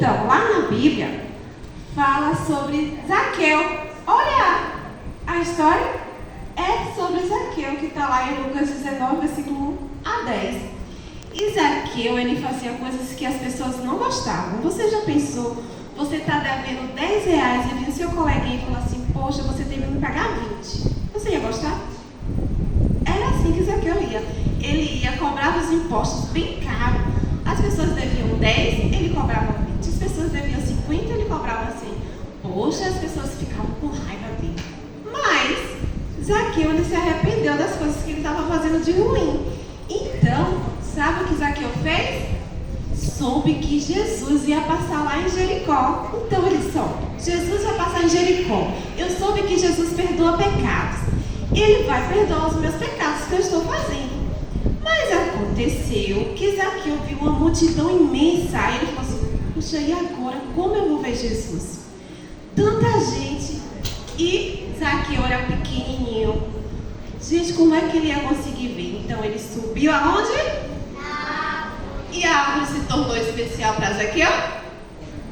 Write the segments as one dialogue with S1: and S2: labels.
S1: Então, lá na Bíblia, fala sobre Zaqueu. Olha, a história é sobre Zaqueu, que está lá em Lucas 19, versículo 1 a 10. E Zaqueu, ele fazia coisas que as pessoas não gostavam. Você já pensou, você está devendo 10 reais e vem o seu coleguinha e fala assim, poxa, você tem que me pagar 20. Você ia gostar? Era assim que Zaqueu ia. Ele ia cobrar os impostos bem caros. As pessoas deviam 10, ele cobrava 20. As pessoas deviam 50, ele cobrava assim. Poxa, as pessoas ficavam com raiva dele. Mas Zaqueu, ele se arrependeu das coisas que ele estava fazendo de ruim. Então, sabe o que Zaqueu fez? Soube que Jesus ia passar lá em Jericó. Então ele soube. Jesus vai passar em Jericó. Eu soube que Jesus perdoa pecados. Ele vai perdoar os meus pecados que eu estou fazendo. Mas aconteceu que Zaqueu viu uma multidão imensa. Aí ele falou assim, puxa, e agora? Como eu vou ver Jesus? Tanta gente. E Zaqueu era pequenininho. Gente, como é que ele ia conseguir ver? Então ele subiu aonde? E a árvore se tornou especial para Zaqueu?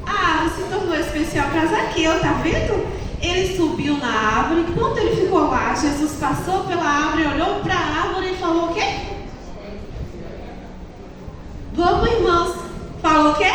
S1: A árvore se tornou especial para Zaqueu, tá vendo? Ele subiu na árvore. Quando ele ficou lá, Jesus passou pela árvore, olhou para a árvore e falou o quê? Vamos, irmãos. Falou o quê?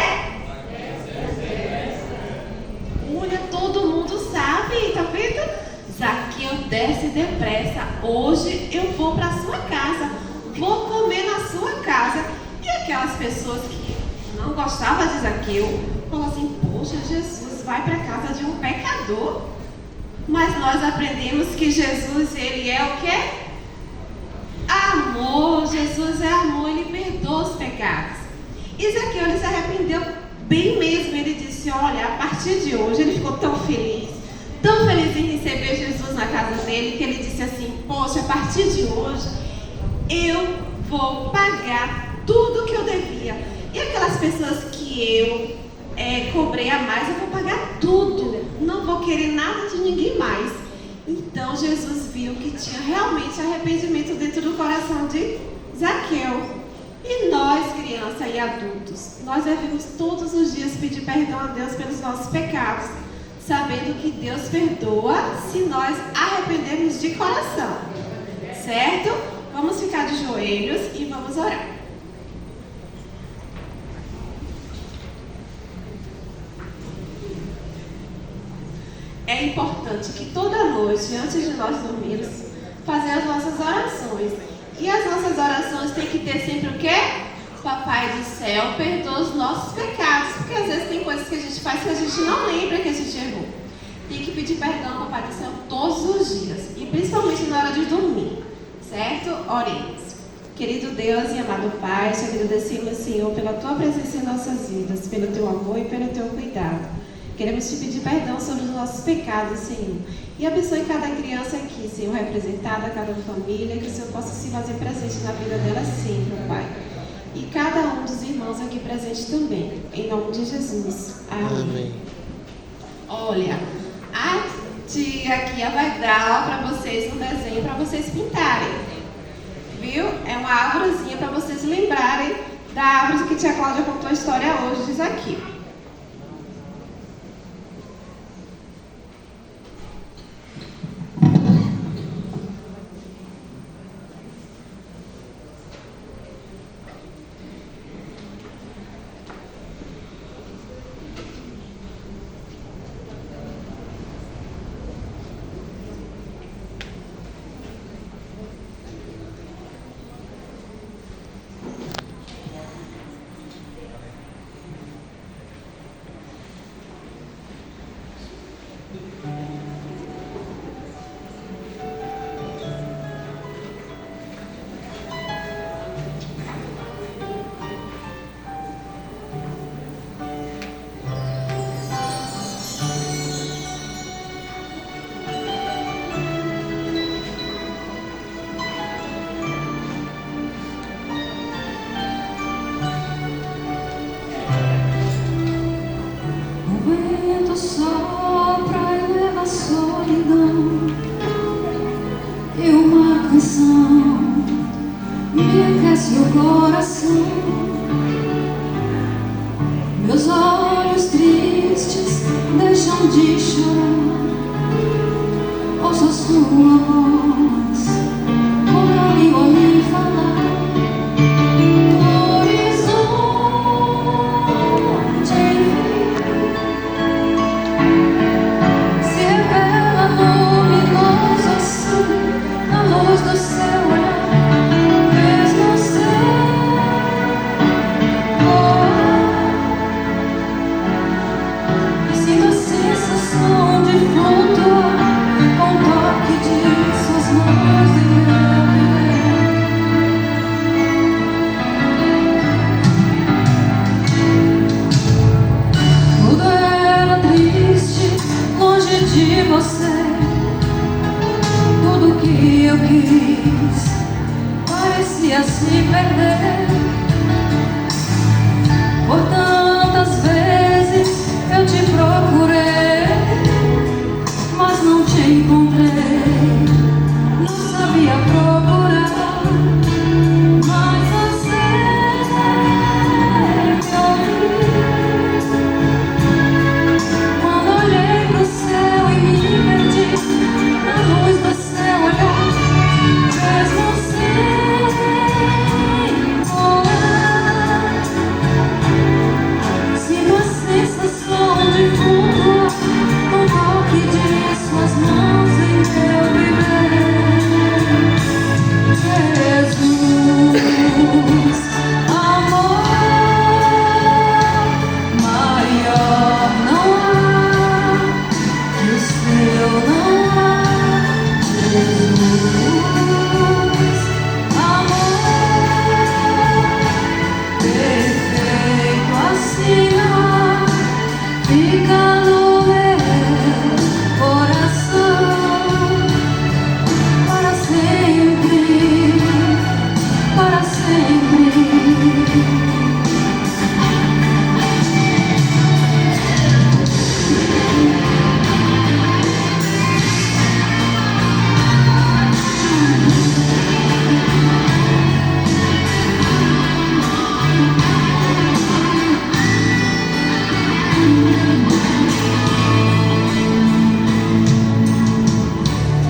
S1: Olha, todo mundo sabe, tá vendo? Zaqueu, desce depressa. Hoje eu vou para a sua casa. Vou comer na sua casa. E aquelas pessoas que não gostavam de Zaqueu falaram assim, poxa, Jesus vai para a casa de um pecador. Mas nós aprendemos que Jesus, ele é o quê? Amor. Jesus é amor, ele perdoa os pecados. E Zaqueu, ele se arrependeu bem mesmo. Ele disse, olha, a partir de hoje, ele ficou tão feliz em receber Jesus na casa dele, que ele disse assim, poxa, a partir de hoje, eu vou pagar tudo que eu devia. E aquelas pessoas que eu cobrei a mais, eu vou pagar tudo. Não vou querer nada de ninguém mais. Então Jesus viu que tinha realmente arrependimento dentro do coração de Zaqueu. E nós, crianças e adultos, nós devemos todos os dias pedir perdão a Deus pelos nossos pecados, sabendo que Deus perdoa se nós arrependermos de coração. Certo? Vamos ficar de joelhos e vamos orar. É importante que toda noite, antes de nós dormirmos, fazer as nossas orações. E as nossas orações têm que ter sempre o quê? Papai do céu, perdoa os nossos pecados. Porque às vezes tem coisas que a gente faz que a gente não lembra que a gente errou. Tem que pedir perdão ao Papai do céu todos os dias. E principalmente na hora de dormir. Certo? Oremos. Querido Deus e amado Pai, te agradecemos, Senhor, pela Tua presença em nossas vidas, pelo Teu amor e pelo Teu cuidado. Queremos te pedir perdão sobre os nossos pecados, Senhor. E abençoe cada criança aqui, Senhor, representada, cada família, que o Senhor possa se fazer presente na vida dela sempre, Pai. E cada um dos irmãos aqui presente também. Em nome de Jesus. Amém. Amém. Olha, a tia aqui vai dar para vocês um desenho para vocês pintarem. Viu? É uma árvorezinha para vocês lembrarem da árvore que tia Cláudia contou a história hoje, diz aqui.
S2: tristes deixam de chorar. Ouço sua voz, com carinho a me falar. Do horizonte se revela luminoso assim, na luz do seu olhar. Mesmo sem voar, e sinto a sensação de flutuar com o toque de suas mãos em meu viver. Tudo era triste, longe de você. Tudo que eu quis parecia se perder. Por tantas vezes eu te procurei, mas não te encontrei. Não sabia procurar, mas você me ouviu. Quando olhei pro céu e me perdi na luz do seu olhar. Mesmo sem voar, sinto a sensação de flutuar com o toque de suas mãos em meu viver. Jesus, amor maior não há que o seu não há. Jesus, amor perfeito assim há. Fica no meu coração para sempre, para sempre.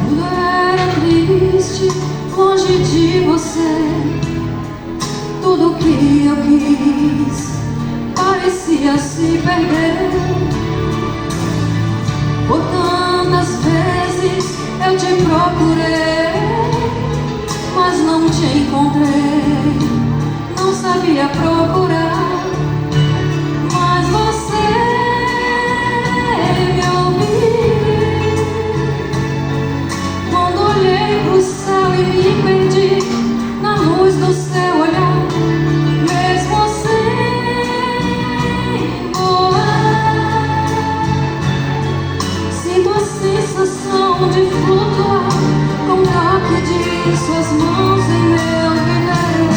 S2: Tudo era triste, longe de você. Tudo que eu quis parecia se perder. Por tantas vezes eu te procurei, mas não te encontrei. Não sabia procurar, mas você me ouviu. Quando olhei pro céu e me perdi na luz do seu olhar. Mesmo sem voar, sinto a sensação de flutuar com o toque de suas mãos em meu viver.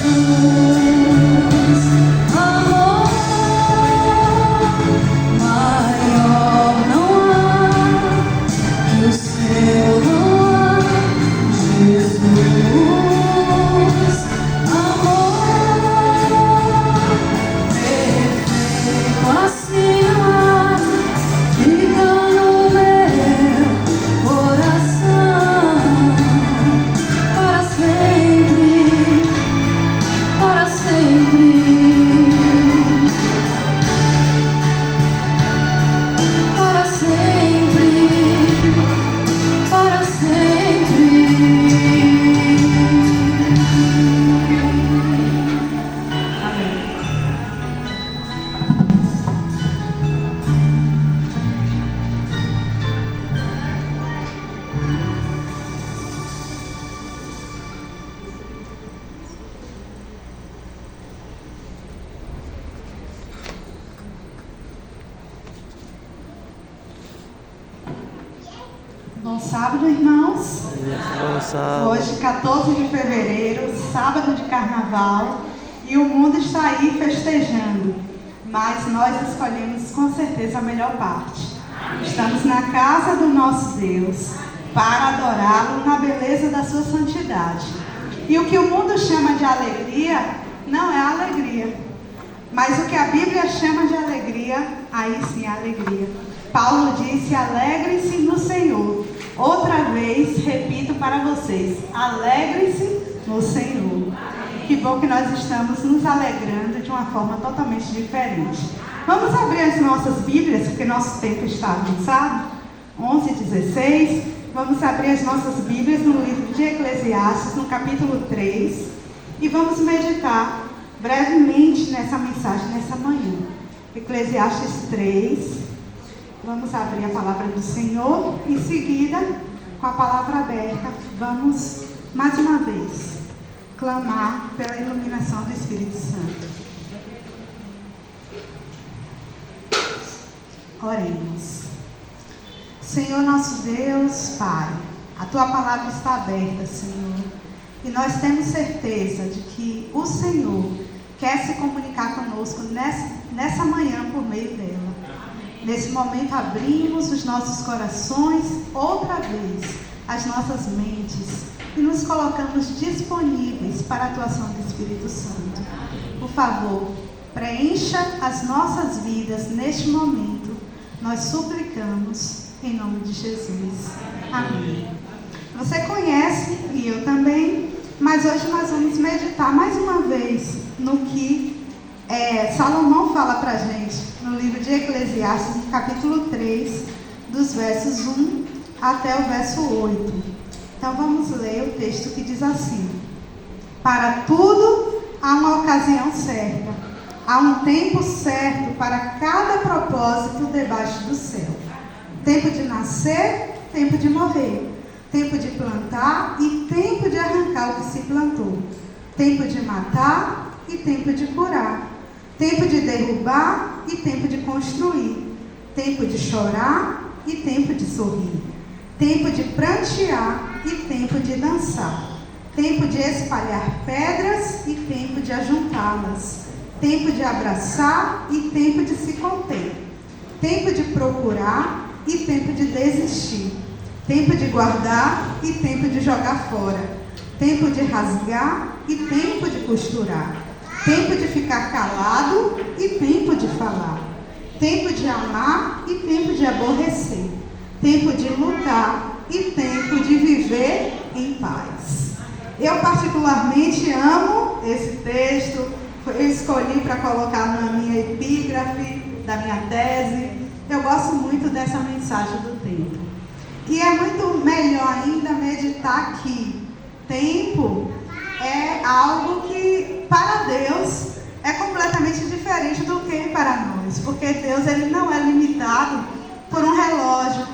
S2: Jesus, amor maior não há que o seu não há. Jesus, amor perfeito assim há. Fica no meu coração para sempre, para sempre, para sempre, para sempre.
S1: Bom sábado, irmãos.
S3: Bom sábado.
S1: Hoje, 14 de fevereiro, sábado de carnaval, e o mundo está aí festejando. Mas nós escolhemos com certeza a melhor parte. Estamos na casa do nosso Deus para adorá-lo na beleza da sua santidade. E o que o mundo chama de alegria, não é alegria.
S3: Mas o que a Bíblia chama de alegria, aí sim é alegria. Paulo disse: alegrem-se no Senhor. Outra vez, repito para vocês: alegrem-se no Senhor. Que bom que nós estamos nos alegrando de uma forma totalmente diferente. Vamos abrir as nossas Bíblias, porque nosso tempo está avançado. 11:16. Vamos abrir as nossas Bíblias no livro de Eclesiastes, no capítulo 3. E vamos meditar brevemente nessa mensagem, nessa manhã. Eclesiastes 3. Vamos abrir a palavra do Senhor. Em seguida, com a palavra aberta, vamos mais uma vez clamar pela iluminação do Espírito Santo. Oremos. Senhor nosso Deus, Pai, a Tua palavra está aberta, Senhor, e nós temos certeza de que o Senhor quer se comunicar conosco nessa manhã por meio dela. Nesse momento abrimos os nossos corações outra vez, as nossas mentes, e nos colocamos disponíveis para a atuação do Espírito Santo. Por favor, preencha as nossas vidas neste momento. Nós suplicamos em nome de Jesus. Amém. Você conhece, e eu também, mas hoje nós vamos meditar mais uma vez no que Salomão fala para a gente no livro de Eclesiastes, no capítulo 3, dos versos 1 até o verso 8. Então vamos ler o texto que diz assim: para tudo há uma ocasião certa, há um tempo certo para cada propósito debaixo do céu. Tempo de nascer, tempo de morrer, tempo de plantar e tempo de arrancar o que se plantou, tempo de matar e tempo de curar, tempo de derrubar e tempo de construir, tempo de chorar e tempo de sorrir, tempo de prantear e tempo de dançar, tempo de espalhar pedras e tempo de ajuntá-las, tempo de abraçar e tempo de se conter, tempo de procurar e tempo de desistir, tempo de guardar e tempo de jogar fora, tempo de rasgar e tempo de costurar, tempo de ficar calado e tempo de falar, tempo de amar e tempo de aborrecer, tempo de lutar e tempo de viver em paz. Eu particularmente amo esse texto, eu escolhi para colocar na minha epígrafe da minha tese. Eu gosto muito dessa mensagem do tempo. E é muito melhor ainda meditar que tempo é algo que para Deus é completamente diferente do que para nós. Porque Deus ele não é limitado por um relógio,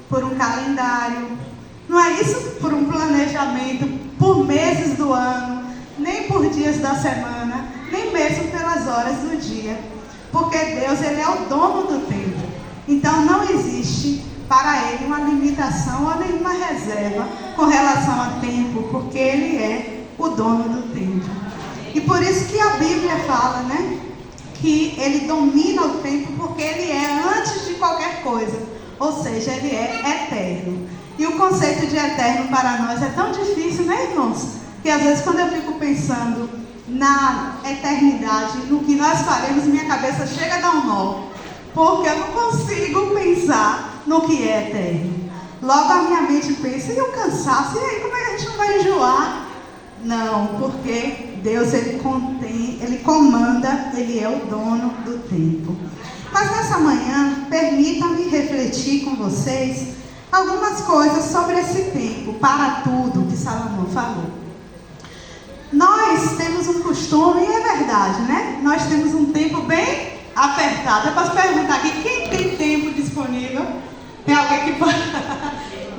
S3: por um calendário. Não é isso? Por um planejamento, por meses do ano, nem por dias da semana, nem mesmo pelas horas do dia. Porque Deus ele é o dono do tempo. Então não existe para ele uma limitação ou nenhuma reserva com relação a tempo, porque ele é o dono do tempo. E por isso que a Bíblia fala, né, que ele domina o tempo porque ele é antes de qualquer coisa, ou seja, ele é eterno. E o conceito de eterno para nós é tão difícil, né, irmãos? Que às vezes quando eu fico pensando na eternidade, no que nós faremos, minha cabeça chega a dar um nó. Porque eu não consigo pensar no que é eterno. Logo a minha mente pensa, e o cansaço? E aí, como é que a gente não vai enjoar? Não, porque Deus, ele comanda, ele é o dono do tempo. Mas nessa manhã, permita-me refletir com vocês algumas coisas sobre esse tempo, para tudo que Salomão falou. Nós temos um costume, e é verdade, né? Nós temos um tempo bem apertado. Eu posso perguntar aqui, quem tem tempo disponível? Tem alguém que pode?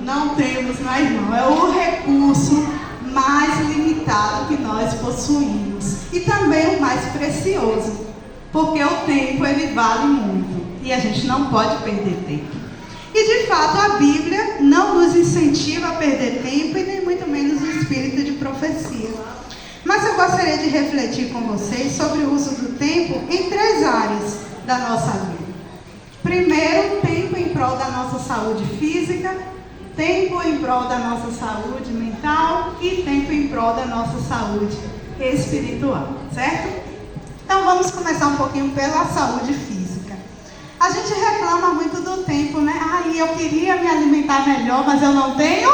S3: Não temos, não é, irmão? É o recurso mais limitado que nós possuímos. E também o mais precioso. Porque o tempo, ele vale muito. E a gente não pode perder tempo. E de fato, a Bíblia não nos incentiva a perder tempo e nem muito menos o espírito de profecia. Mas eu gostaria de refletir com vocês sobre o uso do tempo em 3 áreas da nossa vida. Primeiro, tempo em prol da nossa saúde física, tempo em prol da nossa saúde mental e tempo em prol da nossa saúde espiritual, certo? Então vamos começar um pouquinho pela saúde física. A gente reclama muito do tempo, né? Eu queria me alimentar melhor, mas eu não tenho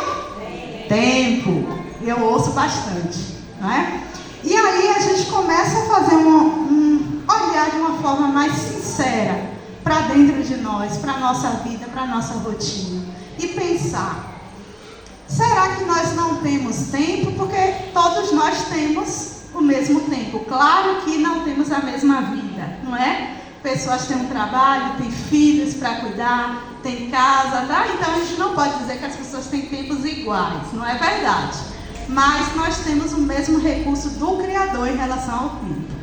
S3: tempo. Eu ouço bastante, não é? E aí a gente começa a fazer olhar de uma forma mais sincera para dentro de nós, para a nossa vida, para a nossa rotina. E pensar, será que nós não temos tempo? Porque todos nós temos o mesmo tempo. Claro que não temos a mesma vida, não é? Pessoas têm um trabalho, têm filhos para cuidar, têm casa, tá? Então a gente não pode dizer que as pessoas têm tempos iguais, não é verdade. Mas nós temos o mesmo recurso do Criador em relação ao tempo.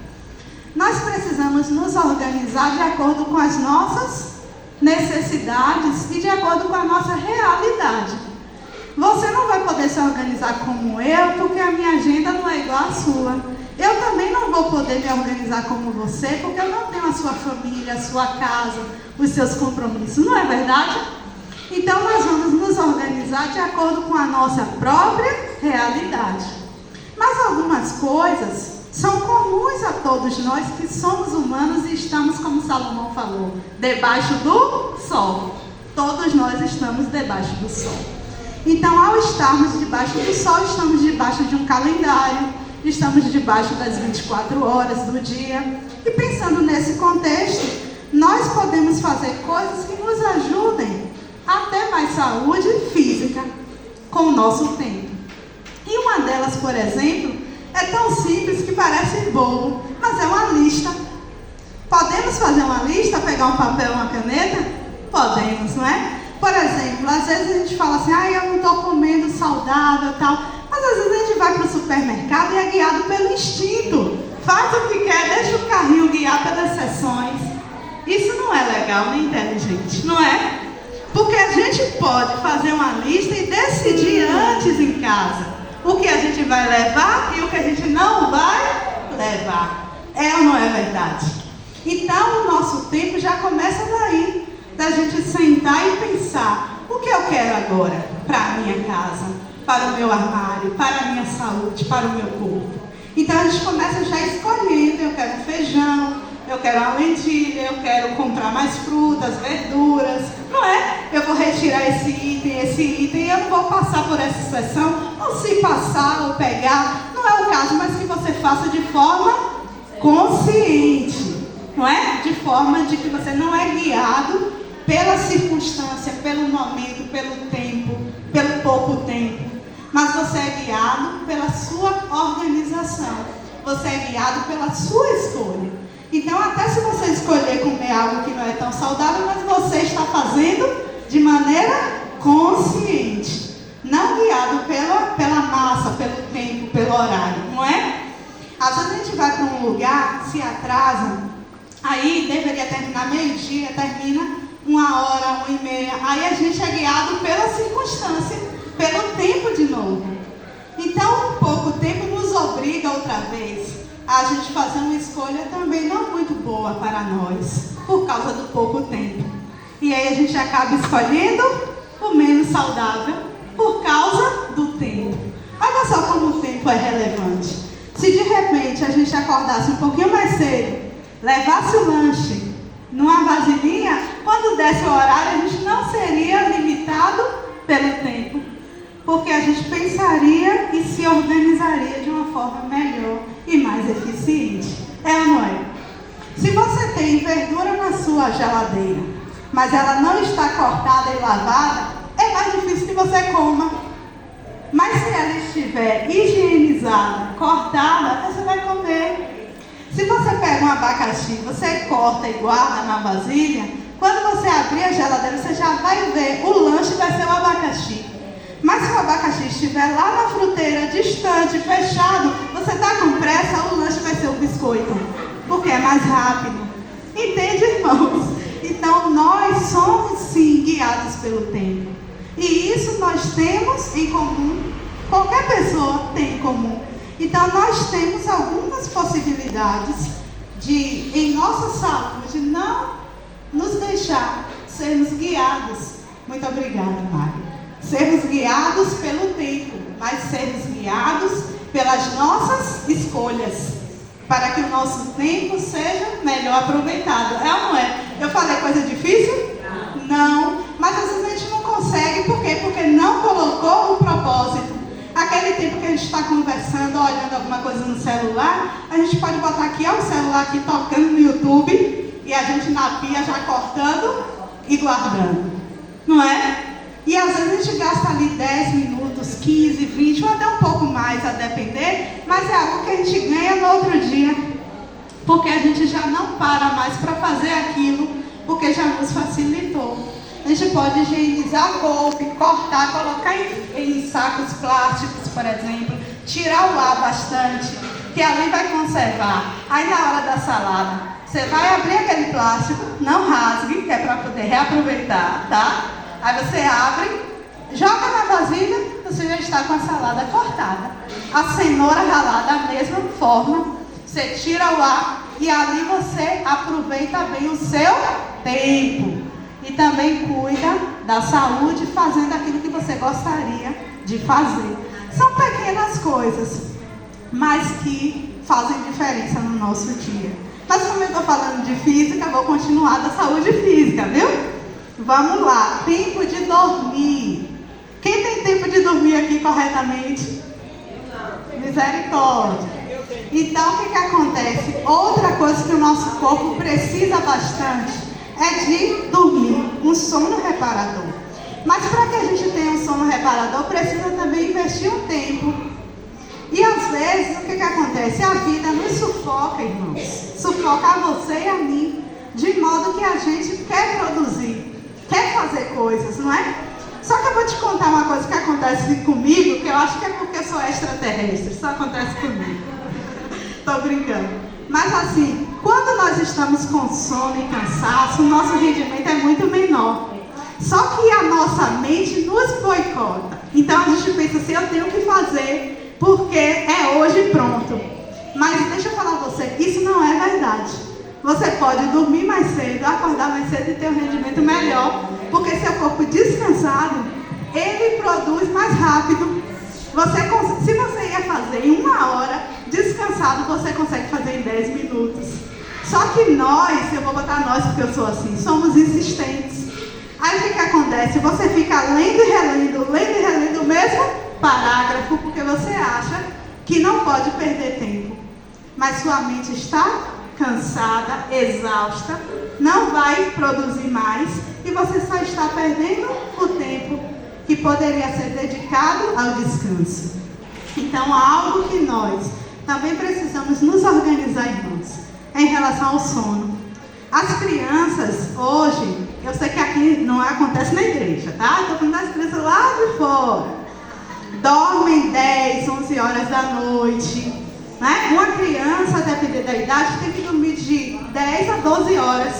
S3: Nós precisamos nos organizar de acordo com as nossas necessidades e de acordo com a nossa realidade. Você não vai poder se organizar como eu, porque a minha agenda não é igual à sua. Eu também não vou poder me organizar como você, porque eu não tenho a sua família, a sua casa, os seus compromissos. Não é verdade? Então nós vamos nos organizar de acordo com a nossa própria realidade. Mas algumas coisas são comuns a todos nós que somos humanos e estamos, como Salomão falou, debaixo do sol. Todos nós estamos debaixo do sol. Então, ao estarmos debaixo do sol, estamos debaixo de um calendário, estamos debaixo das 24 horas do dia. E pensando nesse contexto, nós podemos fazer coisas que nos ajudem a ter mais saúde física com o nosso tempo. E uma delas, por exemplo, é tão simples que parece bobo, mas é uma lista. Podemos fazer uma lista, pegar um papel e uma caneta? Podemos, não é? Por exemplo, às vezes a gente fala assim, eu não estou comendo saudável e tal. Mas às vezes a gente vai para o supermercado e é guiado pelo instinto. Faz o que quer, deixa o carrinho guiar pelas seções. Isso não é legal nem inteligente, não é? Porque a gente pode fazer uma lista e decidir antes em casa o que a gente vai levar e o que a gente não vai levar. É ou não é verdade? Então o nosso tempo já começa daí, da gente sentar e pensar, o que eu quero agora para a minha casa, para o meu armário, para a minha saúde, para o meu corpo. Então a gente começa já escolhendo, eu quero feijão, eu quero a lentilha, eu quero comprar mais frutas, verduras, não é? Eu vou retirar esse item, eu não vou passar por essa seção, ou se passar ou pegar, não é o caso, mas que você faça de forma consciente, não é? De forma de que você não é guiado pela circunstância, pelo momento, pelo tempo, pelo pouco tempo, mas você é guiado pela sua organização, você é guiado pela sua escolha. Então, até se você escolher comer algo que não é tão saudável, mas você está fazendo de maneira consciente, não guiado pela massa, pelo tempo, pelo horário, não é? Às vezes a gente vai para um lugar, se atrasa, aí deveria terminar meio-dia, termina 1h, 1h30, aí a gente é guiado pela circunstância, pelo tempo de novo. Então, pouco tempo nos obriga outra vez a gente fazer uma escolha também não muito boa para nós, por causa do pouco tempo. E aí a gente acaba escolhendo o menos saudável por causa do tempo. Olha só como o tempo é relevante. Se de repente a gente acordasse um pouquinho mais cedo, levasse o lanche numa vasilhinha, quando desse o horário a gente não seria limitado pelo tempo, porque a gente pensaria e se organizaria de uma forma melhor e mais eficiente. É ou não é? Se você tem verdura na sua geladeira, mas ela não está cortada e lavada, é mais difícil que você coma. Mas se ela estiver higienizada, cortada, você vai comer. Se você pega um abacaxi, você corta e guarda na vasilha, quando você abrir a geladeira, você já vai ver, o lanche vai ser o abacaxi. Mas se o abacaxi estiver lá na fruteira, distante, fechado, você está com pressa, o lanche vai ser o biscoito, porque é mais rápido. Entende, irmãos? Então, nós somos, sim, guiados pelo tempo. E isso nós temos em comum, qualquer pessoa tem em comum. Então, nós temos algumas possibilidades de, em nossa saúde, não nos deixar sermos guiados. Muito obrigada, Mário. Sermos guiados pelo tempo, mas sermos guiados pelas nossas escolhas. para que o nosso tempo seja melhor aproveitado. É ou não é? Eu falei coisa difícil? Não. Mas às vezes a gente não consegue, por quê? Porque não colocou o propósito. Aquele tempo que a gente está conversando, olhando alguma coisa no celular, a gente pode botar aqui, ó, o celular aqui tocando no YouTube, e a gente na pia já cortando e guardando. Não é? E às vezes a gente gasta ali 10 minutos, 15, 20, ou até um pouco mais, a depender, mas é algo que a gente ganha no outro dia, porque a gente já não para mais para fazer aquilo, porque já nos facilitou. A gente pode higienizar o golpe, cortar, colocar em sacos plásticos, por exemplo, tirar o ar bastante, que ali vai conservar. Aí na hora da salada, você vai abrir aquele plástico, não rasgue, que é para poder reaproveitar, tá? Aí você abre, joga na vasilha, você já está com a salada cortada. A cenoura ralada, da mesma forma, você tira o ar e ali você aproveita bem o seu tempo. E também cuida da saúde fazendo aquilo que você gostaria de fazer. São pequenas coisas, mas que fazem diferença no nosso dia. Mas como eu estou falando de física, vou continuar da saúde física, viu? Vamos lá, tempo de dormir. Quem tem tempo de dormir aqui corretamente? Misericórdia. Então, o que acontece? Outra coisa que o nosso corpo precisa bastante é de dormir, um sono reparador. Mas para que a gente tenha um sono reparador, precisa também investir um tempo. E às vezes, o que acontece? A vida nos sufoca, irmãos. Sufoca a você e a mim, de modo que a gente quer produzir, quer fazer coisas, não é? Só que eu vou te contar uma coisa que acontece comigo, que eu acho que é porque eu sou extraterrestre, isso acontece comigo. Tô brincando. Mas assim, quando nós estamos com sono e cansaço, o nosso rendimento é muito menor. Só que a nossa mente nos boicota. Então a gente pensa assim, eu tenho que fazer, porque é hoje pronto. Mas deixa eu falar a você, isso não é verdade. Você pode dormir mais cedo, acordar mais cedo e ter um rendimento melhor. Porque seu corpo descansado, ele produz mais rápido. Se você ia fazer em 1 hora, descansado, você consegue fazer em 10 minutos. Só que nós, eu vou botar nós porque eu sou assim, somos insistentes. Aí o que acontece? Você fica lendo e relendo o mesmo parágrafo, porque você acha que não pode perder tempo. Mas sua mente está cansada, exausta, não vai produzir mais e você só está perdendo o tempo que poderia ser dedicado ao descanso. Então, algo que nós também precisamos nos organizar, irmãos, em relação ao sono. As crianças, hoje, eu sei que aqui não acontece na igreja, tá? Estou falando das crianças lá de fora. Dormem 10, 11 horas da noite. Né? Uma criança, a depender da idade, tem que dormir de 10 a 12 horas.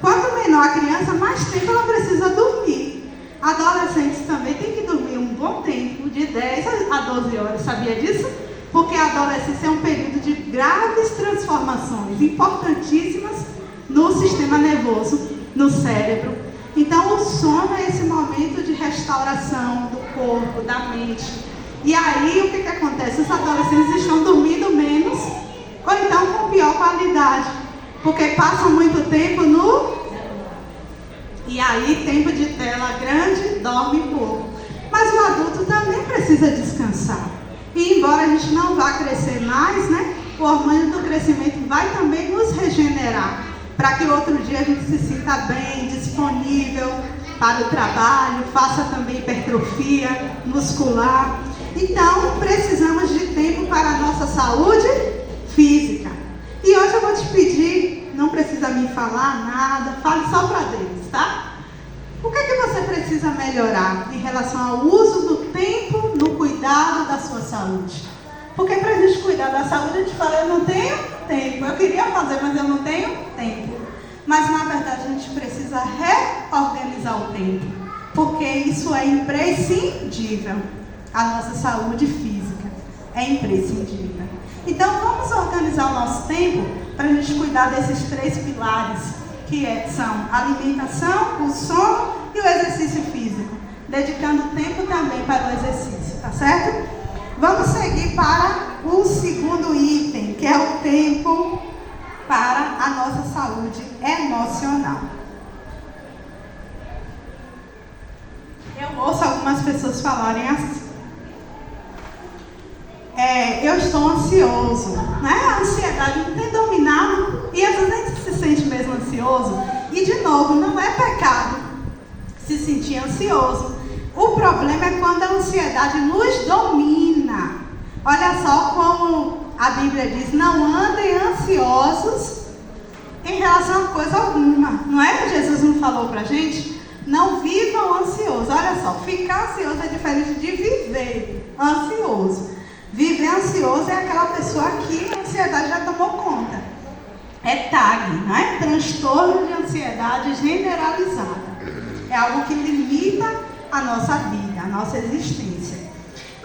S3: Quanto menor a criança, mais tempo ela precisa dormir. Adolescentes também têm que dormir um bom tempo, de 10 a 12 horas. Sabia disso? Porque a adolescência é um período de graves transformações, importantíssimas no sistema nervoso, no cérebro. Então, o sono é esse momento de restauração do corpo, da mente. E aí, o que acontece? Os adolescentes estão dormindo menos, ou então com pior qualidade, porque passam muito tempo no... E aí, tempo de tela grande, dorme pouco. Mas o adulto também precisa descansar. E embora a gente não vá crescer mais, né? O hormônio do crescimento vai também nos regenerar, para que outro dia a gente se sinta bem, disponível para o trabalho, faça também hipertrofia muscular. Então, precisamos de tempo para a nossa saúde física. E hoje eu vou te pedir, não precisa me falar nada, fale só para Deus, tá? O que é que você precisa melhorar em relação ao uso do tempo no cuidado da sua saúde? Porque para a gente cuidar da saúde, a gente fala, eu não tenho tempo. Eu queria fazer, mas eu não tenho tempo. Mas, na verdade, a gente precisa reorganizar o tempo. Porque isso é imprescindível. A nossa saúde física é imprescindível. Então, vamos organizar o nosso tempo para a gente cuidar desses 3 pilares, que são a alimentação, o sono e o exercício físico. Dedicando tempo também para o exercício, tá certo? Vamos seguir para o segundo item, que é o tempo para a nossa saúde emocional. Eu ouço algumas pessoas falarem assim: eu estou ansioso, né? A ansiedade não tem dominado, e às vezes a gente se sente mesmo ansioso, e de novo, não é pecado se sentir ansioso. O problema é quando a ansiedade nos domina. Olha só como a Bíblia diz: não andem ansiosos em relação a coisa alguma. Não é que Jesus não falou pra gente? Não vivam ansiosos. Olha só, ficar ansioso é diferente de viver ansioso. Viver ansioso é aquela pessoa que a ansiedade já tomou conta. É TAG, não é? Transtorno de ansiedade generalizada. É algo que limita a nossa vida, a nossa existência.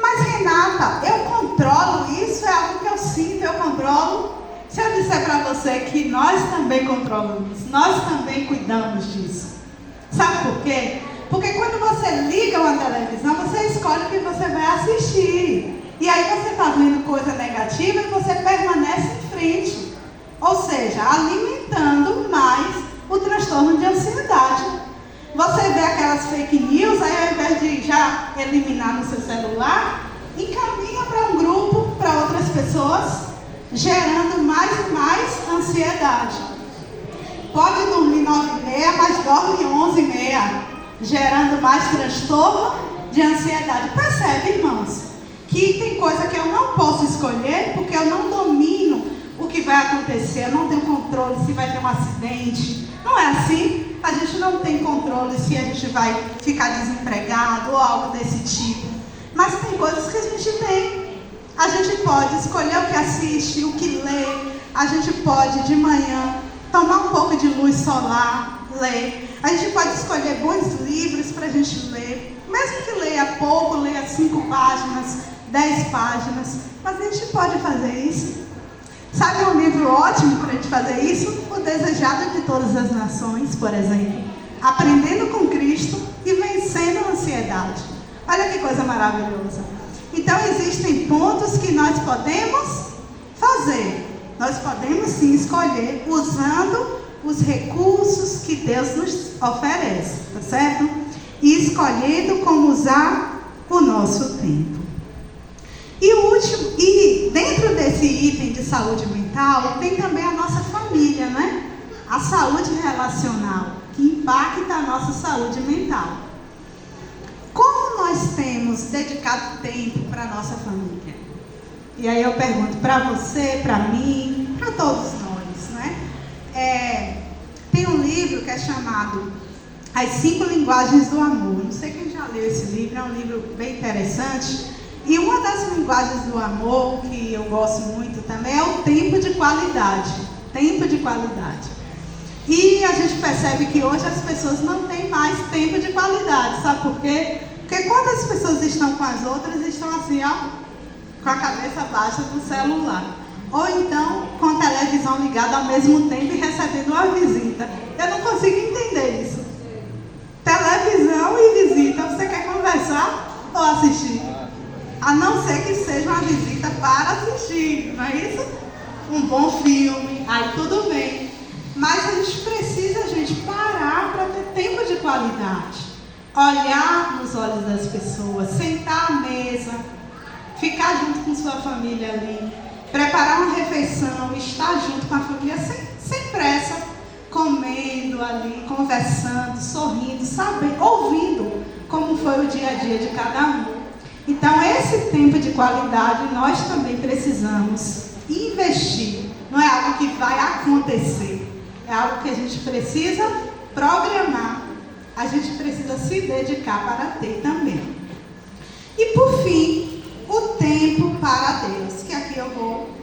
S3: Mas, Renata, eu controlo isso? É algo que eu sinto, eu controlo? Se eu disser para você que nós também controlamos, nós também cuidamos disso. Sabe por quê? Porque quando você liga uma televisão, você escolhe o que você vai assistir. E aí você está vendo coisa negativa e você permanece em frente. Ou seja, alimentando mais o transtorno de ansiedade. Você vê aquelas fake news, aí ao invés de já eliminar no seu celular, encaminha para um grupo, para outras pessoas, gerando mais e mais ansiedade. Pode dormir 9h30, mas dorme 11h30, gerando mais transtorno de ansiedade. Percebe, irmãos, que tem coisa que eu não posso escolher, porque eu não domino o que vai acontecer, eu não tenho controle se vai ter um acidente. Não é assim? A gente não tem controle se a gente vai ficar desempregado ou algo desse tipo. Mas tem coisas que a gente tem. A gente pode escolher o que assiste, o que lê. A gente pode, de manhã, tomar um pouco de luz solar, ler. A gente pode escolher bons livros para a gente ler. Mesmo que leia pouco, leia 5 páginas, 10 páginas. Mas a gente pode fazer isso. Sabe um livro ótimo para a gente fazer isso? O Desejado de Todas as Nações, por exemplo. Aprendendo com Cristo e vencendo a ansiedade. Olha que coisa maravilhosa. Então existem pontos que nós podemos fazer. Nós podemos sim escolher usando os recursos que Deus nos oferece, tá certo? E escolhendo como usar o nosso tempo. E o último, e dentro desse item de saúde mental, tem também a nossa família, né? A saúde relacional, que impacta a nossa saúde mental. Como nós temos dedicado tempo para a nossa família? E aí eu pergunto para você, para mim, para todos nós, né? Tem um livro que é chamado As 5 Linguagens do Amor. Não sei quem já leu esse livro, é um livro bem interessante. E uma das linguagens do amor, que eu gosto muito também, é o tempo de qualidade. Tempo de qualidade. E a gente percebe que hoje as pessoas não têm mais tempo de qualidade. Sabe por quê? Porque quando as pessoas estão com as outras, estão assim, ó, com a cabeça baixa do celular. Ou então com a televisão ligada ao mesmo tempo e recebendo uma visita. Eu não consigo entender isso. Televisão e visita. Você quer conversar ou assistir? A não ser que seja uma visita para assistir, não é isso? Um bom filme, aí tudo bem. Mas a gente precisa, gente, parar para ter tempo de qualidade. Olhar nos olhos das pessoas, sentar à mesa, ficar junto com sua família ali, preparar uma refeição, estar junto com a família sem pressa, comendo ali, conversando, sorrindo, sabendo, ouvindo como foi o dia a dia de cada um. Então, esse tempo de qualidade nós também precisamos investir. Não é algo que vai acontecer. É algo que a gente precisa programar. A gente precisa se dedicar para ter também. E, por fim, o tempo para Deus. Que aqui eu vou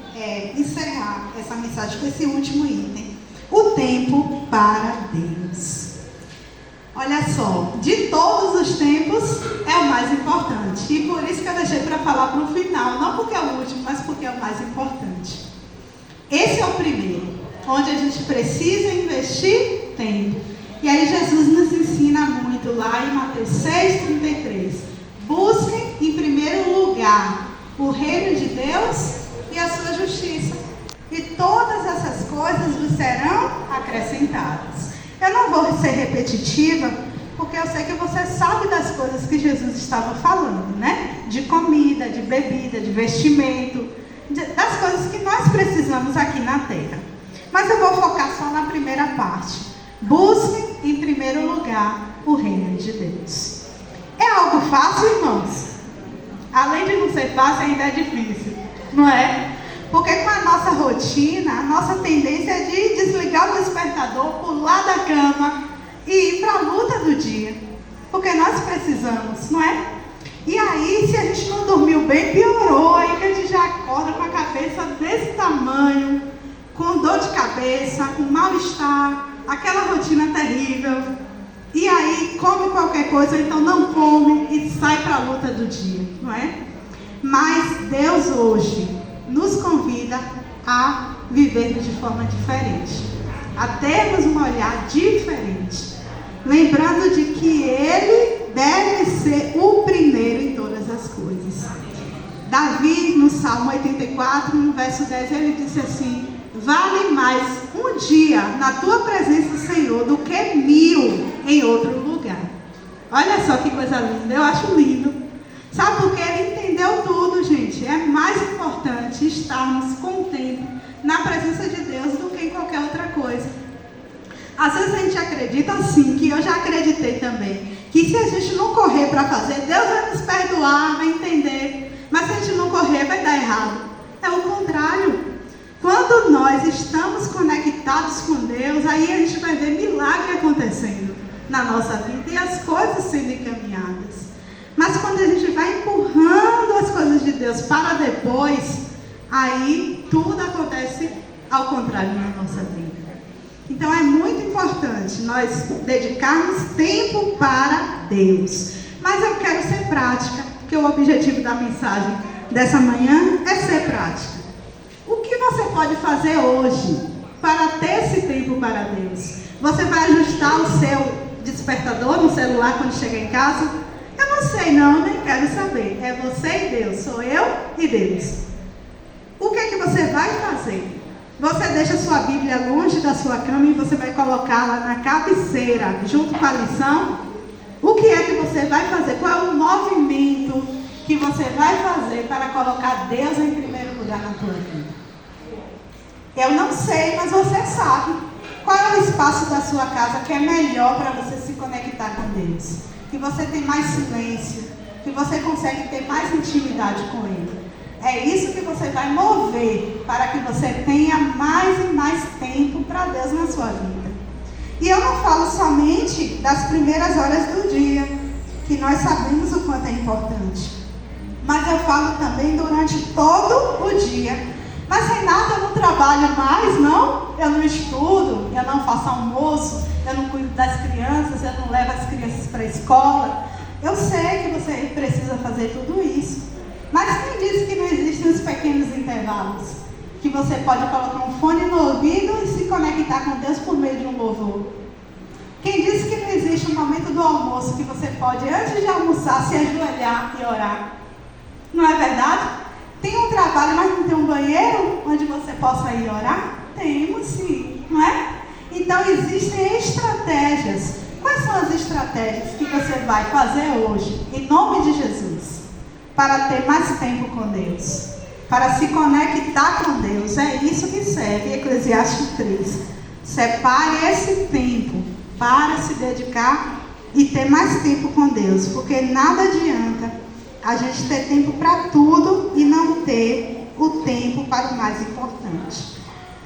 S3: encerrar essa mensagem com esse último item. O tempo para Deus. Olha só, de todos os tempos é o mais importante. E por isso que eu deixei para falar para o final. Não porque é o último, mas porque é o mais importante. Esse é o primeiro, onde a gente precisa investir tempo. E aí Jesus nos ensina muito lá em Mateus 6,33. Busquem em primeiro lugar o reino de Deus e a sua justiça. e todas essas coisas vos serão acrescentadas. Eu não vou ser repetitiva, porque eu sei que você sabe das coisas que Jesus estava falando, né? De comida, de bebida, de vestimento, das coisas que nós precisamos aqui na terra. Mas eu vou focar só na primeira parte. Busquem em primeiro lugar o reino de Deus. É algo fácil, irmãos? Além de não ser fácil, ainda é difícil, não é? Porque com a nossa rotina, a nossa tendência é de desligar o despertador, pular da cama e ir para a luta do dia. Porque nós precisamos, não é? E aí, se a gente não dormiu bem, piorou. Aí que a gente já acorda com a cabeça desse tamanho, com dor de cabeça, com mal-estar, aquela rotina terrível. E aí, come qualquer coisa, ou então não come e sai para a luta do dia, não é? Mas Deus hoje nos convida a vivermos de forma diferente, a termos um olhar diferente, lembrando de que Ele deve ser o primeiro em todas as coisas. Davi, no Salmo 84, no verso 10, ele disse assim: vale mais um dia na tua presença, Senhor, do que 1000 em outro lugar. Olha só que coisa linda, eu acho lindo. Sabe por quê? Ele entendeu tudo, gente. É mais importante estarmos com o tempo na presença de Deus do que em qualquer outra coisa. Às vezes a gente acredita assim, que eu já acreditei também, que se a gente não correr para fazer, Deus vai nos perdoar, vai entender. Mas se a gente não correr, vai dar errado. É o contrário. Quando nós estamos conectados com Deus, aí a gente vai ver milagre acontecendo na nossa vida e as coisas sendo encaminhadas. Mas quando a gente vai empurrando as coisas de Deus para depois, aí tudo acontece ao contrário na nossa vida. Então é muito importante nós dedicarmos tempo para Deus. Mas eu quero ser prática, porque o objetivo da mensagem dessa manhã é ser prática. O que você pode fazer hoje para ter esse tempo para Deus? Você vai ajustar o seu despertador no celular quando chegar em casa? Eu não sei não, nem quero saber. É você e Deus, sou eu e Deus. O que é que você vai fazer? Você deixa sua Bíblia longe da sua cama e você vai colocá-la na cabeceira, junto com a lição? O que é que você vai fazer? Qual é o movimento que você vai fazer para colocar Deus em primeiro lugar na tua vida? Eu não sei, mas você sabe. Qual é o espaço da sua casa que é melhor para você se conectar com Deus? Que você tem mais silêncio, que você consegue ter mais intimidade com Ele. É isso que você vai mover para que você tenha mais e mais tempo para Deus na sua vida. E eu não falo somente das primeiras horas do dia, que nós sabemos o quanto é importante. Mas eu falo também durante todo o dia. Mas Renata, eu não trabalho mais, não? Eu não estudo, eu não faço almoço, eu não cuido das crianças, eu não levo as crianças para a escola. Eu sei que você precisa fazer tudo isso. Mas quem disse que não existem os pequenos intervalos? Que você pode colocar um fone no ouvido e se conectar com Deus por meio de um louvor? Quem disse que não existe um momento do almoço que você pode, antes de almoçar, se ajoelhar e orar? Não é verdade? Tem um trabalho, mas não tem um banheiro onde você possa ir orar? Temos sim, não é? Então existem estratégias. Quais são as estratégias que você vai fazer hoje, em nome de Jesus, para ter mais tempo com Deus? Para se conectar com Deus. É isso que serve Eclesiastes 3. Separe esse tempo para se dedicar e ter mais tempo com Deus. Porque nada adianta a gente ter tempo para tudo e não ter o tempo para o mais importante.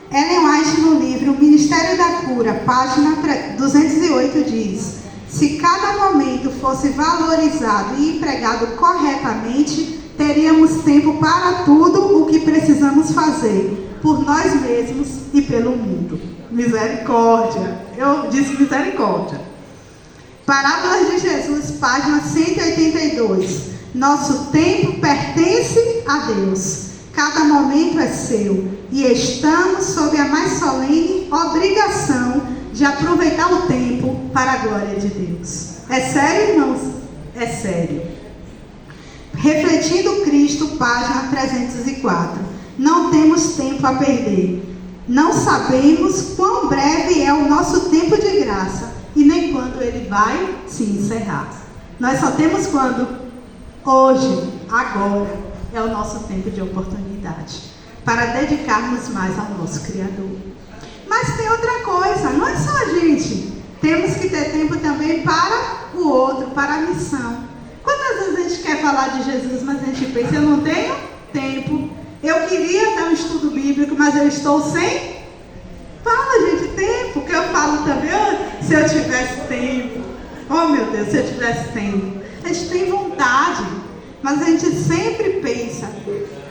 S3: Ellen White, no livro O Ministério da Cura, página 208, diz: se cada momento fosse valorizado e empregado corretamente, teríamos tempo para tudo o que precisamos fazer, por nós mesmos e pelo mundo. Misericórdia. Eu disse misericórdia. Parábolas de Jesus, página 182. Nosso tempo pertence a Deus. Cada momento é seu. E estamos sob a mais solene obrigação de aproveitar o tempo para a glória de Deus. É sério, irmãos? É sério. Refletindo Cristo, página 304. Não temos tempo a perder. Não sabemos quão breve é o nosso tempo de graça e nem quando ele vai se encerrar. Nós só temos quando? Hoje, agora, é o nosso tempo de oportunidade para dedicarmos mais ao nosso Criador. Mas tem outra coisa, não é só a gente. Temos que ter tempo também para o outro, para a missão. Quantas vezes a gente quer falar de Jesus, mas a gente pensa, eu não tenho tempo. Eu queria ter um estudo bíblico, mas eu estou sem. Fala, gente, tempo. Que eu falo também, se eu tivesse tempo. Oh, meu Deus, se eu tivesse tempo. A gente tem vontade, mas a gente sempre pensa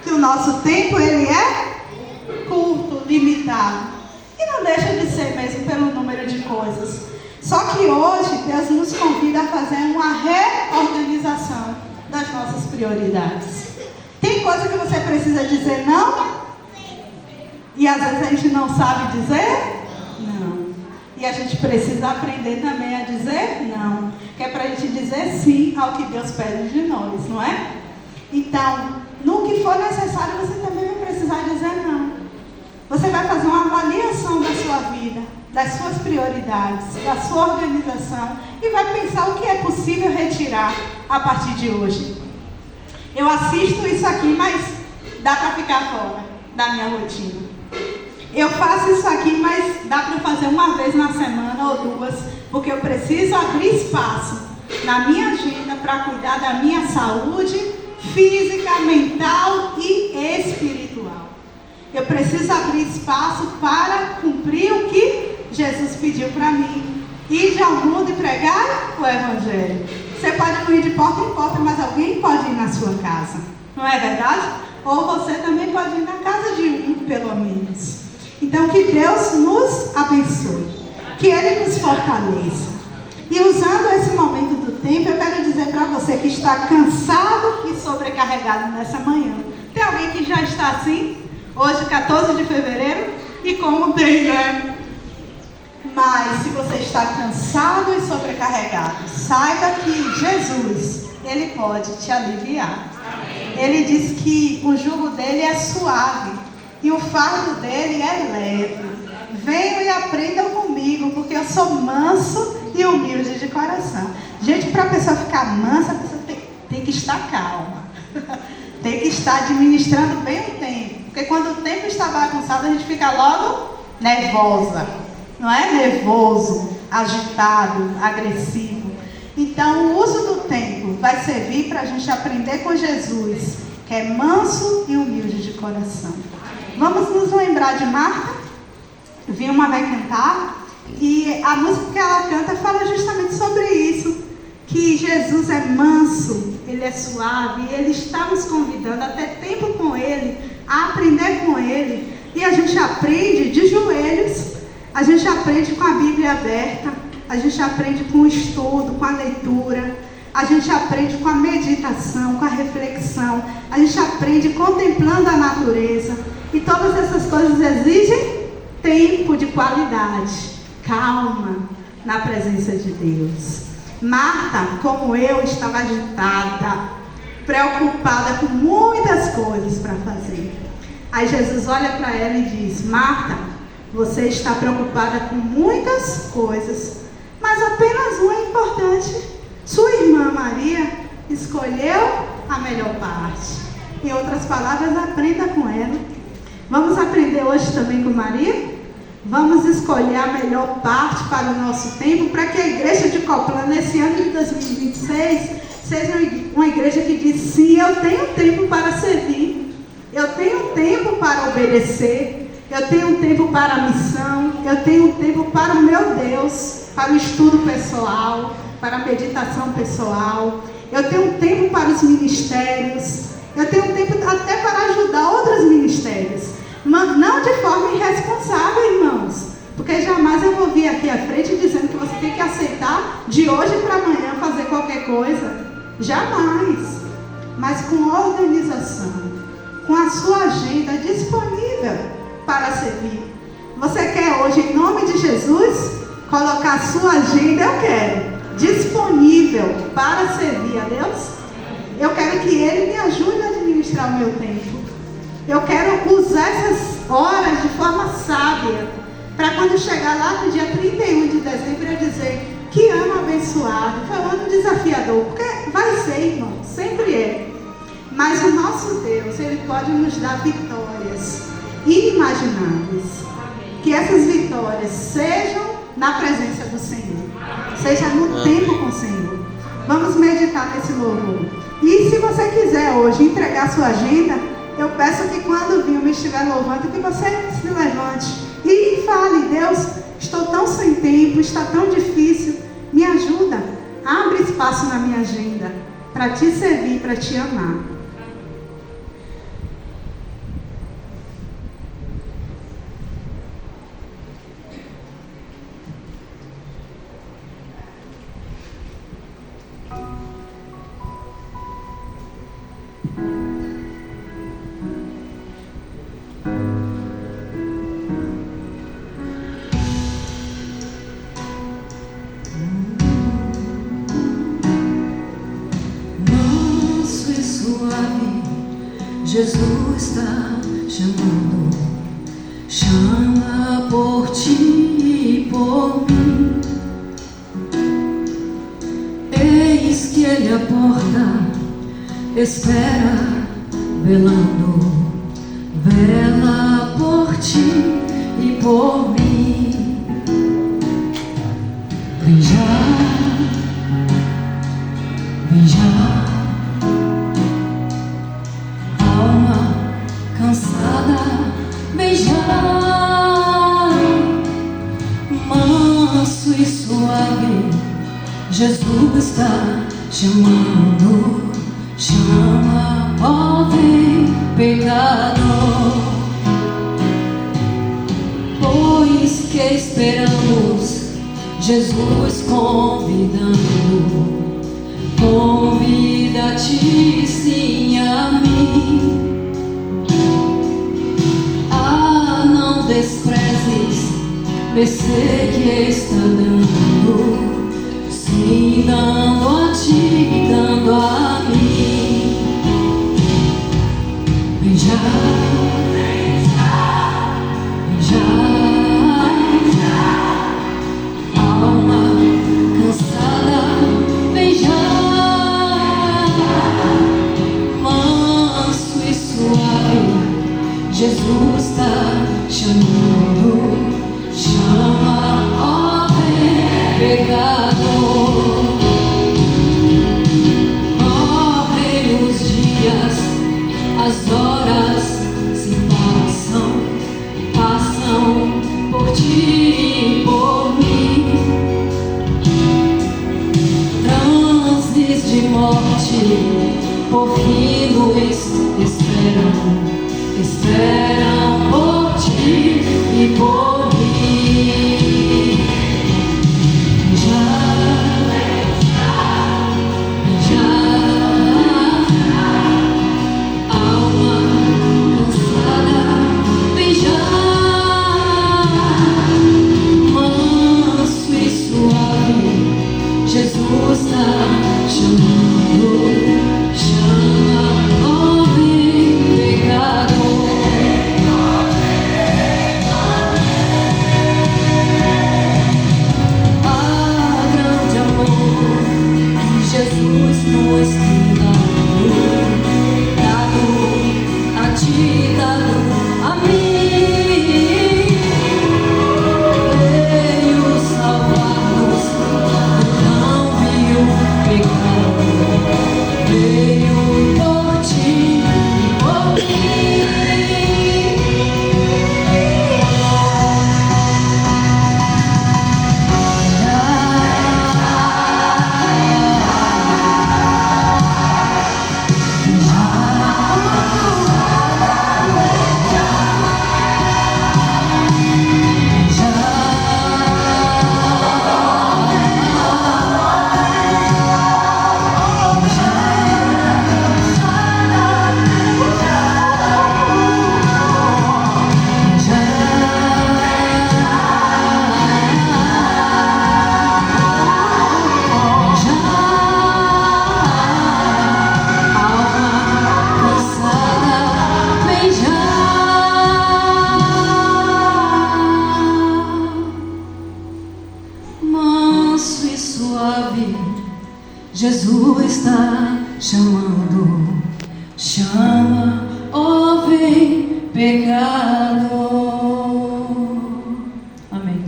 S3: que o nosso tempo, ele é curto, limitado. E não deixa de ser mesmo pelo número de coisas. Só que hoje, Deus nos convida a fazer uma reorganização das nossas prioridades. Tem coisa que você precisa dizer não? E às vezes a gente não sabe dizer não. E a gente precisa aprender também a dizer não. Que é para a gente dizer sim ao que Deus pede de nós, não é? Então, no que for necessário, você também vai precisar dizer não. Você vai fazer uma avaliação da sua vida, das suas prioridades, da sua organização e vai pensar o que é possível retirar a partir de hoje. Eu assisto isso aqui, mas dá para ficar fora da minha rotina. Eu faço isso aqui, mas dá para fazer uma vez na semana ou duas, porque eu preciso abrir espaço na minha agenda para cuidar da minha saúde física, mental e espiritual. Eu preciso abrir espaço para cumprir o que Jesus pediu para mim. Ir ao mundo e pregar o Evangelho. Você pode não ir de porta em porta, mas alguém pode ir na sua casa. Não é verdade? Ou você também pode ir na casa de um, pelo menos. Então, que Deus nos abençoe. Que Ele nos fortaleça. E usando esse momento do tempo, eu quero dizer para você que está cansado e sobrecarregado nessa manhã. Tem alguém que já está assim? Hoje, 14 de fevereiro? E como tem, né? Mas se você está cansado e sobrecarregado, saiba que Jesus, Ele pode te aliviar. Ele diz que o jugo dele é suave e o fardo dele é leve. Venham e aprendam comigo, porque eu sou manso e humilde de coração. Gente, para a pessoa ficar mansa, a pessoa tem que estar calma. Tem que estar administrando bem o tempo. Porque quando o tempo está bagunçado, a gente fica logo nervosa. Não é? Nervoso, agitado, agressivo. Então, o uso do tempo vai servir para a gente aprender com Jesus, que é manso e humilde de coração. Vamos nos lembrar de Marta. Vilma vai cantar. E a música que ela canta fala justamente sobre isso. Que Jesus é manso, Ele é suave. E Ele está nos convidando a ter tempo com Ele, a aprender com Ele. E a gente aprende de joelhos. A gente aprende com a Bíblia aberta, a gente aprende com o estudo, com a leitura, a gente aprende com a meditação, com a reflexão, a gente aprende contemplando a natureza. E todas essas coisas exigem tempo de qualidade, calma na presença de Deus. Marta, como eu, estava agitada, preocupada com muitas coisas para fazer. Aí Jesus olha para ela e diz: Marta, você está preocupada com muitas coisas, mas apenas uma é importante. Sua irmã Maria escolheu a melhor parte. Em outras palavras, aprenda com ela. Vamos aprender hoje também com Maria? Vamos escolher a melhor parte para o nosso tempo, para que a igreja de Coplano, nesse ano de 2026, seja uma igreja que diz: sim, eu tenho tempo para servir, eu tenho tempo para obedecer, eu tenho tempo para a missão, eu tenho tempo para o meu Deus, para o estudo pessoal, para a meditação pessoal, eu tenho tempo para os ministérios, eu tenho tempo até para ajudar outros ministérios, mas não de forma irresponsável, irmãos, porque jamais eu vou vir aqui à frente dizendo que você tem que aceitar de hoje para amanhã fazer qualquer coisa, jamais, mas com organização, com a sua agenda disponível para servir. Você quer hoje, em nome de Jesus, colocar a sua agenda? Eu quero, disponível para servir a Deus. Eu quero que Ele me ajude a administrar o meu tempo. Eu quero usar horas de forma sábia, para quando chegar lá no dia 31 de dezembro eu dizer: que ano abençoado, foi um ano desafiador, porque vai ser, irmão, sempre é. Mas o nosso Deus, Ele pode nos dar vitórias inimagináveis. Que essas vitórias sejam na presença do Senhor, seja no tempo com o Senhor. Vamos meditar nesse louvor. E se você quiser hoje entregar sua agenda, eu peço que quando o Vilma estiver louvando, que você se levante e fale: Deus, estou tão sem tempo, está tão difícil, me ajuda, abre espaço na minha agenda para te servir, para te amar.
S2: Jesus está chamando, chama por ti e por mim. Eis que Ele à porta espera, velando, vela por ti e por mim. Vem já, vem já. Cansada, beijar, manso e suave, Jesus está chamando, chama, ó vem, pecador. Pois que esperamos, Jesus convidando, convida-te sim a mim. Não desprezes, mercê que está dando, sim, dando a ti, dando a mim. Vem já, vem já, alma cansada, vem já, manso e suave, Jesus está chamando, chama, ó pecador. Morrem os dias, as horas se passam, passam por ti e por mim. Transes de morte, por rios esperam, esperam por ti e por mim. Já manso e suave, Jesus está chamando. Chama, ó vem pecador. Amém.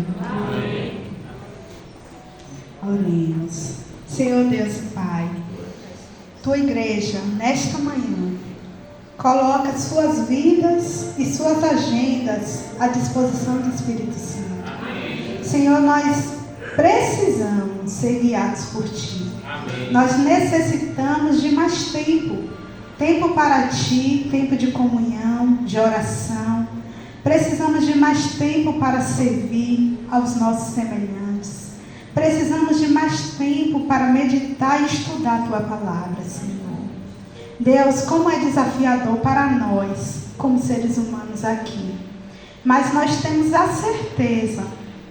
S3: Oremos. Senhor Deus e Pai, tua igreja, nesta manhã, coloca suas vidas e suas agendas à disposição do Espírito Santo. Amém. Senhor, nós precisamos ser guiados por Ti. Amém. Nós necessitamos de mais tempo. Tempo para Ti, tempo de comunhão, de oração. Precisamos de mais tempo para servir aos nossos semelhantes. Precisamos de mais tempo para meditar e estudar a Tua palavra, Senhor. Deus, como é desafiador para nós, como seres humanos aqui. Mas nós temos a certeza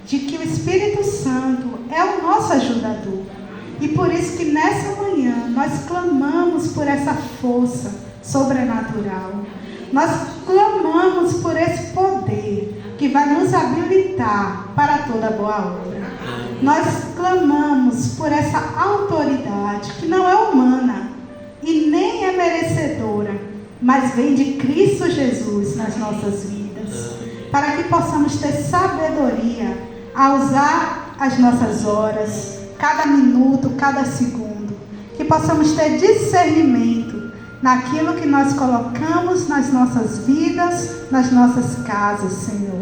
S3: de que o Espírito Santo é o nosso ajudador. E por isso que nessa manhã nós clamamos por essa força sobrenatural. Nós clamamos por esse poder que vai nos habilitar para toda boa obra. Nós clamamos por essa autoridade que não é humana e nem é merecedora, mas vem de Cristo Jesus nas nossas vidas, para que possamos ter sabedoria a usar as nossas horas, cada minuto, cada segundo, que possamos ter discernimento naquilo que nós colocamos nas nossas vidas, nas nossas casas, Senhor.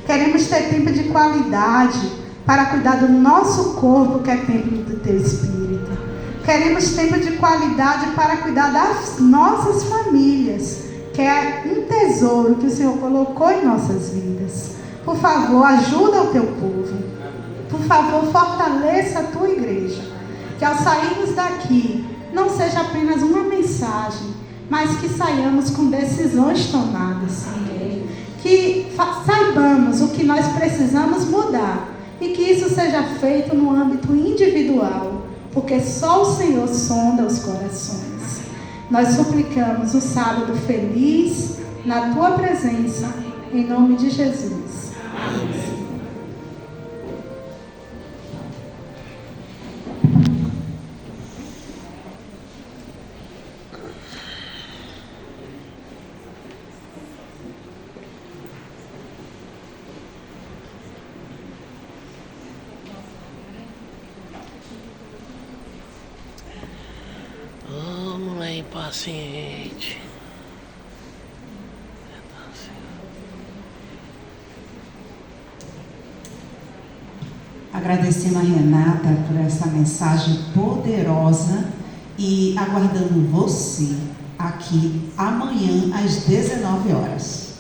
S3: Queremos ter tempo de qualidade para cuidar do nosso corpo, que é templo do Teu Espírito. Queremos tempo de qualidade para cuidar das nossas famílias, que é um tesouro que o Senhor colocou em nossas vidas. Por favor, ajuda o Teu povo. Por favor, fortaleça a Tua igreja. Que ao sairmos daqui, não seja apenas uma mensagem, mas que saiamos com decisões tomadas, Senhor. Que saibamos o que nós precisamos mudar e que isso seja feito no âmbito individual, porque só o Senhor sonda os corações. Nós suplicamos um sábado feliz na Tua presença, em nome de Jesus. Amém.
S4: Vamos lá, impaciente.
S5: Agradecendo a Renata por essa mensagem poderosa e aguardando você aqui amanhã às 19 horas.